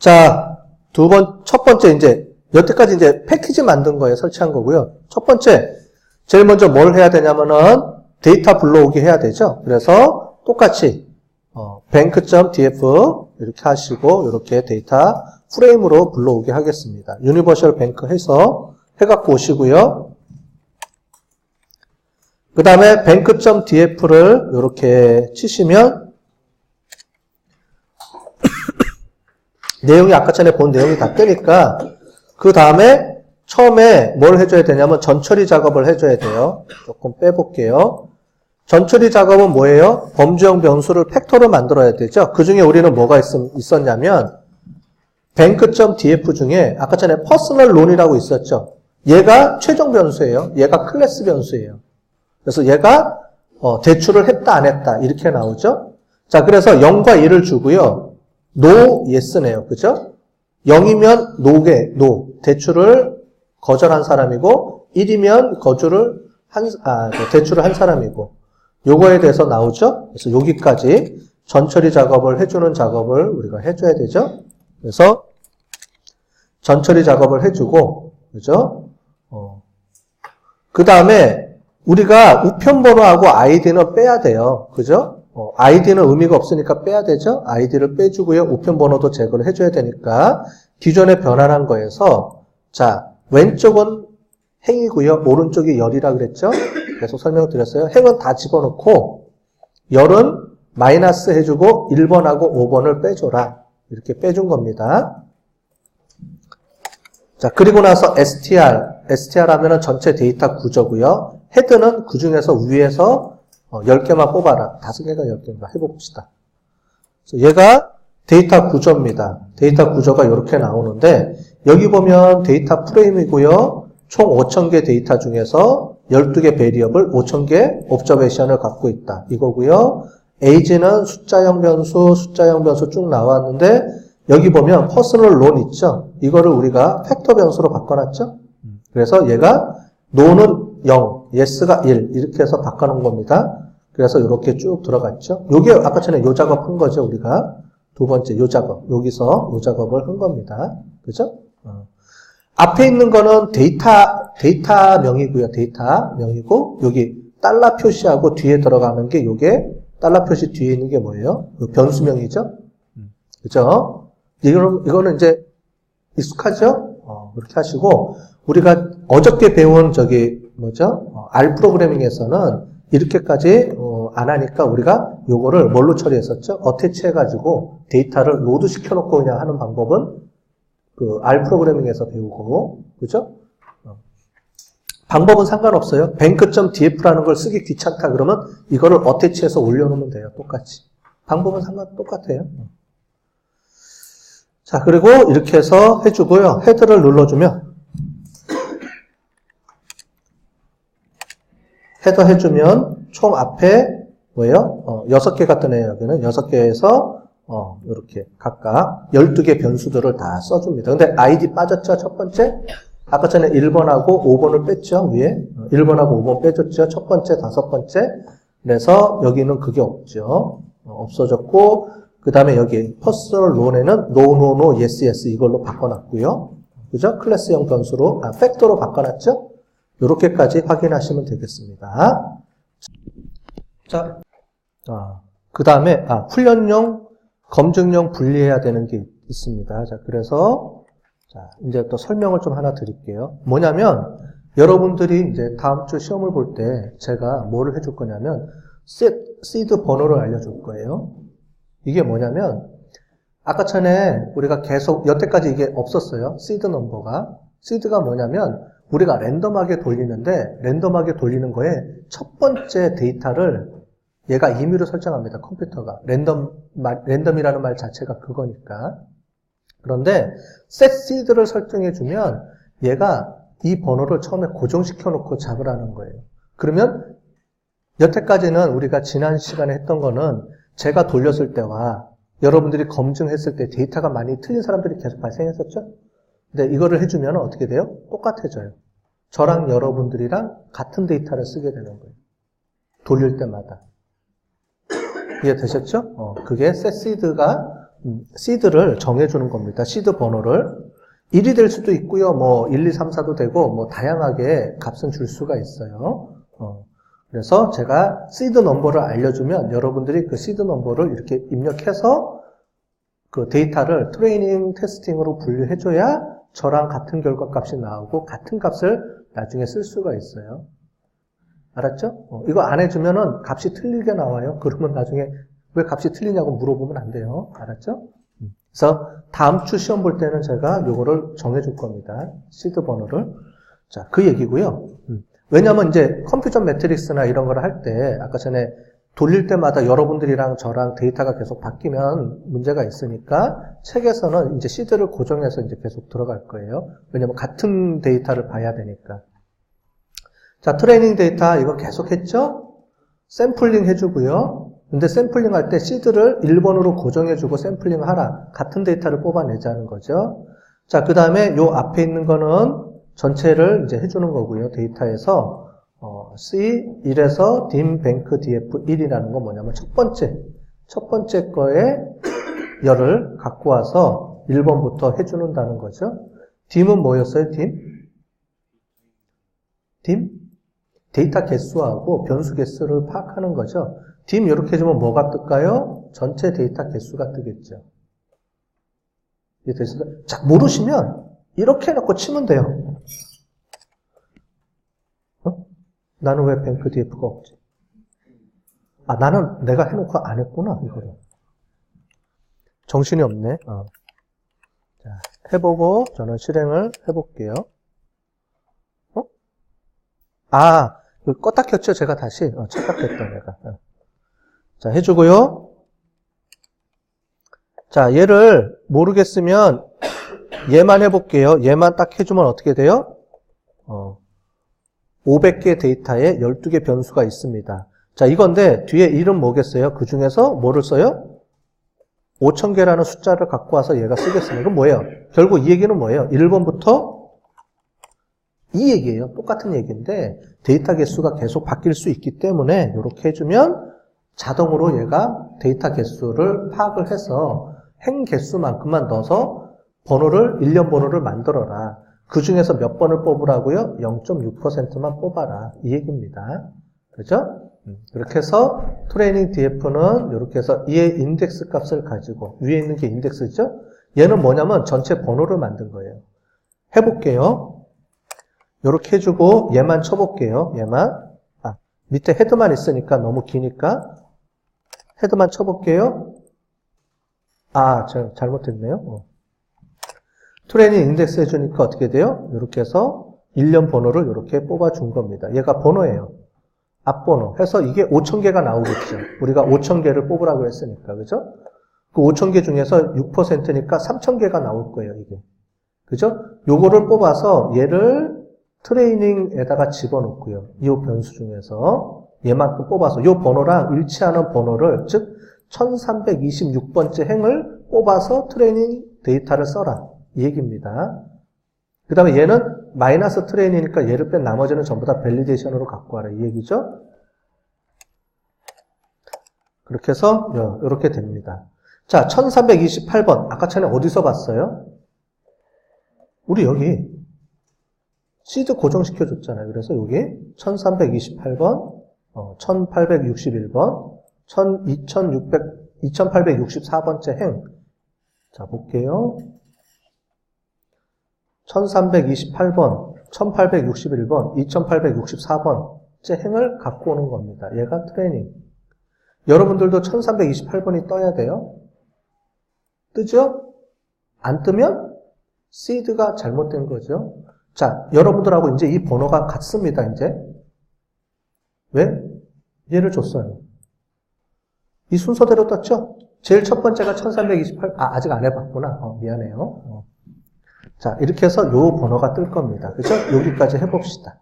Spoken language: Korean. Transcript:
자, 첫 번째 이제 여태까지 이제 패키지 만든 거에 설치한 거고요. 첫 번째, 제일 먼저 뭘 해야 되냐면은 데이터 불러오기 해야 되죠. 그래서 똑같이 bank.df 이렇게 하시고 이렇게 데이터 프레임으로 불러오게 하겠습니다. 유니버셜 뱅크 해갖고 오시고요. 그 다음에 bank.df를 이렇게 치시면 내용이 아까 전에 본 내용이 다 뜨니까 그 다음에 처음에 뭘 해줘야 되냐면 전처리 작업을 해줘야 돼요. 조금 빼볼게요. 전처리 작업은 뭐예요? 범주형 변수를 팩터로 만들어야 되죠. 그 중에 우리는 뭐가 있었냐면 bank.df 중에 아까 전에 퍼스널 론이라고 있었죠. 얘가 최종 변수예요. 얘가 클래스 변수예요. 그래서 얘가 대출을 했다 안 했다 이렇게 나오죠. 자, 그래서 0과 1을 주고요. no, yes네요. 그죠? 0이면 no, 대출을 거절한 사람이고 1이면 대출을 한 사람이고 요거에 대해서 나오죠. 그래서 여기까지 전처리 작업을 해주는 작업을 우리가 해줘야 되죠. 그래서 전처리 작업을 해주고, 그죠? 그 다음에 우리가 우편번호하고 아이디는 빼야 돼요. 그죠? 아이디는 의미가 없으니까 빼야 되죠? 아이디를 빼주고요. 우편번호도 제거를 해줘야 되니까 기존에 변환한 거에서 자, 왼쪽은 행이고요. 오른쪽이 열이라 그랬죠? 계속 설명드렸어요. 행은 다 집어넣고 열은 마이너스 해주고 1번하고 5번을 빼줘라. 이렇게 빼준 겁니다. 자, 그리고 나서 str 하면은 전체 데이터 구조고요. 헤드는 그 중에서 위에서 10개만 뽑아라. 5개가 10개인가 해봅시다. 얘가 데이터 구조입니다. 데이터 구조가 이렇게 나오는데 여기 보면 데이터 프레임이고요. 총 5,000개 데이터 중에서 12개 베리어블, 5,000개 옵저베이션을 갖고 있다. 이거고요. age는 숫자형 변수 쭉 나왔는데 여기 보면 퍼스널 론 있죠? 이거를 우리가 팩터 변수로 바꿔놨죠? 그래서 얘가 no는 0, yes가 1 이렇게 해서 바꿔놓은 겁니다. 그래서 이렇게 쭉 들어갔죠? 요게 아까 전에 요 작업 한 거죠, 우리가. 두 번째 요 작업. 여기서 요 작업을 한 겁니다. 그죠? 앞에 있는 거는 데이터명이고요. 데이터명이고 여기 달러 표시하고 뒤에 들어가는 게 요게 달러 표시 뒤에 있는 게 뭐예요? 변수명이죠? 그죠? 이거는 이제 익숙하죠? 그렇게 하시고 우리가 어저께 배운 R 프로그래밍에서는 이렇게까지 안 하니까 우리가 요거를 뭘로 처리했었죠? 어태치 해가지고 데이터를 로드 시켜놓고 그냥 하는 방법은 R 프로그래밍에서 배우고, 그죠? 방법은 상관없어요. bank.df라는 걸 쓰기 귀찮다 그러면 이거를 어태치해서 올려놓으면 돼요. 똑같이. 방법은 똑같아요. 자, 그리고 이렇게 해서 해주고요. 헤드를 눌러주면 헤더 해주면 총 앞에 뭐예요? 6개가 뜨네요. 여기는 6개에서 이렇게 각각 12개 변수들을 다 써줍니다. 근데 아이디 빠졌죠? 첫 번째? 아까 전에 1번하고 5번을 뺐죠? 위에 1번하고 5번 빼줬죠? 첫 번째, 다섯 번째. 그래서 여기는 그게 없죠. 없어졌고 그 다음에 여기 퍼스널 론에는 no, yes 이걸로 바꿔놨고요. 그죠? 클래스형 변수로 팩터로 바꿔놨죠? 이렇게까지 확인하시면 되겠습니다. 자, 그 다음에 훈련용 검증용 분리해야 되는 게 있습니다. 자, 그래서 자, 이제 또 설명을 좀 하나 드릴게요. 뭐냐면 여러분들이 이제 다음 주 시험을 볼 때 제가 뭐를 해줄 거냐면 시드 번호를 알려줄 거예요. 이게 뭐냐면 아까 전에 우리가 계속 여태까지 이게 없었어요. 시드 넘버가. 시드가 뭐냐면 우리가 랜덤하게 돌리는데 랜덤하게 돌리는 거에 첫 번째 데이터를 얘가 임의로 설정합니다. 컴퓨터가. 랜덤이라는 말 자체가 그거니까. 그런데 set seed를 설정해주면 얘가 이 번호를 처음에 고정시켜 놓고 잡으라는 거예요. 그러면 여태까지는 우리가 지난 시간에 했던 거는 제가 돌렸을 때와 여러분들이 검증했을 때 데이터가 많이 틀린 사람들이 계속 발생했었죠? 근데 이거를 해주면 어떻게 돼요? 똑같아져요. 저랑 여러분들이랑 같은 데이터를 쓰게 되는 거예요. 돌릴 때마다. 이해되셨죠? 그게 setseed가 시드를 정해주는 겁니다. 시드 번호를. 1이 될 수도 있고요. 뭐 1, 2, 3, 4도 되고 뭐 다양하게 값은 줄 수가 있어요. 그래서 제가 시드 넘버를 알려주면 여러분들이 그 시드 넘버를 이렇게 입력해서 그 데이터를 트레이닝 테스팅으로 분류해줘야 저랑 같은 결과 값이 나오고 같은 값을 나중에 쓸 수가 있어요. 알았죠? 이거 안 해주면은 값이 틀리게 나와요. 그러면 나중에 왜 값이 틀리냐고 물어보면 안 돼요. 알았죠? 그래서 다음 주 시험 볼 때는 제가 요거를 정해줄 겁니다. 시드 번호를. 자, 그 얘기고요. 왜냐면 이제 컴퓨전 매트릭스나 이런 걸 할 때 아까 전에 돌릴 때마다 여러분들이랑 저랑 데이터가 계속 바뀌면 문제가 있으니까 책에서는 이제 시드를 고정해서 이제 계속 들어갈 거예요. 왜냐면 같은 데이터를 봐야 되니까. 자, 트레이닝 데이터 이거 계속 했죠? 샘플링 해주고요. 근데 샘플링 할 때 시드를 1번으로 고정해주고 샘플링 하라. 같은 데이터를 뽑아내자는 거죠. 자, 그 다음에 요 앞에 있는 거는 전체를 이제 해주는 거고요. 데이터에서 C1에서 dim bank df1이라는 건 뭐냐면 첫 번째 거에 열을 갖고 와서 1번부터 해주는다는 거죠. dim은 뭐였어요? dim? 데이터 개수하고 변수 개수를 파악하는 거죠. dim 이렇게 해주면 뭐가 뜰까요? 전체 데이터 개수가 뜨겠죠. 이해됐어요? 자, 모르시면 이렇게 해놓고 치면 돼요. 나는 왜 뱅크 DF가 없지? 아, 나는 내가 해놓고 안 했구나, 이거를. 정신이 없네. 자, 해보고 저는 실행을 해볼게요. 아, 껐다 켰죠? 제가 다시. 착각했다, 내가. 자, 해주고요. 자, 얘를 모르겠으면 얘만 해볼게요. 얘만 딱 해주면 어떻게 돼요? 500개 데이터에 12개 변수가 있습니다. 자, 이건데 뒤에 이름 뭐겠어요? 그 중에서 뭐를 써요? 5000개라는 숫자를 갖고 와서 얘가 쓰겠습니다. 이건 뭐예요? 결국 이 얘기는 뭐예요? 1번부터 이 얘기예요. 똑같은 얘기인데 데이터 개수가 계속 바뀔 수 있기 때문에 이렇게 해주면 자동으로 얘가 데이터 개수를 파악을 해서 행 개수만큼만 넣어서 번호를 1년 번호를 만들어라. 그 중에서 몇 번을 뽑으라고요? 0.6%만 뽑아라. 이 얘기입니다. 그죠? 이렇게 해서 트레이닝 DF는 이렇게 해서 얘의 인덱스 값을 가지고 위에 있는 게 인덱스죠? 얘는 뭐냐면 전체 번호를 만든 거예요. 해볼게요. 이렇게 해주고 얘만 쳐볼게요. 얘만. 밑에 헤드만 있으니까 너무 기니까 헤드만 쳐볼게요. 제가 잘못했네요. 트레이닝 인덱스 해주니까 어떻게 돼요? 이렇게 해서 1년 번호를 이렇게 뽑아준 겁니다. 얘가 번호예요. 앞번호 해서 이게 5000개가 나오겠죠. 우리가 5000개를 뽑으라고 했으니까, 그죠? 그 5000개 중에서 6%니까 3000개가 나올 거예요, 이게. 그죠? 요거를 뽑아서 얘를 트레이닝에다가 집어넣고요. 이 변수 중에서 얘만큼 뽑아서 요 번호랑 일치하는 번호를, 즉 1326번째 행을 뽑아서 트레이닝 데이터를 써라. 이 얘기입니다. 그 다음에 얘는 마이너스 트레이닝이니까 얘를 뺀 나머지는 전부 다 밸리데이션으로 갖고 와라. 이 얘기죠. 그렇게 해서 이렇게 됩니다. 자, 1328번. 아까 전에 어디서 봤어요? 우리 여기 시드 고정시켜줬잖아요. 그래서 여기 1328번, 1861번, 2864번째 행. 자, 볼게요. 1328번, 1861번, 2864번째 행을 갖고 오는 겁니다. 얘가 트레이닝. 여러분들도 1328번이 떠야 돼요. 뜨죠? 안 뜨면 시드가 잘못된 거죠. 자, 여러분들하고 이제 이 번호가 같습니다, 이제. 왜? 얘를 줬어요. 이 순서대로 떴죠? 제일 첫 번째가 1328, 아직 안 해봤구나. 미안해요. 자, 이렇게 해서 요 번호가 뜰 겁니다. 그죠? 여기까지 해봅시다.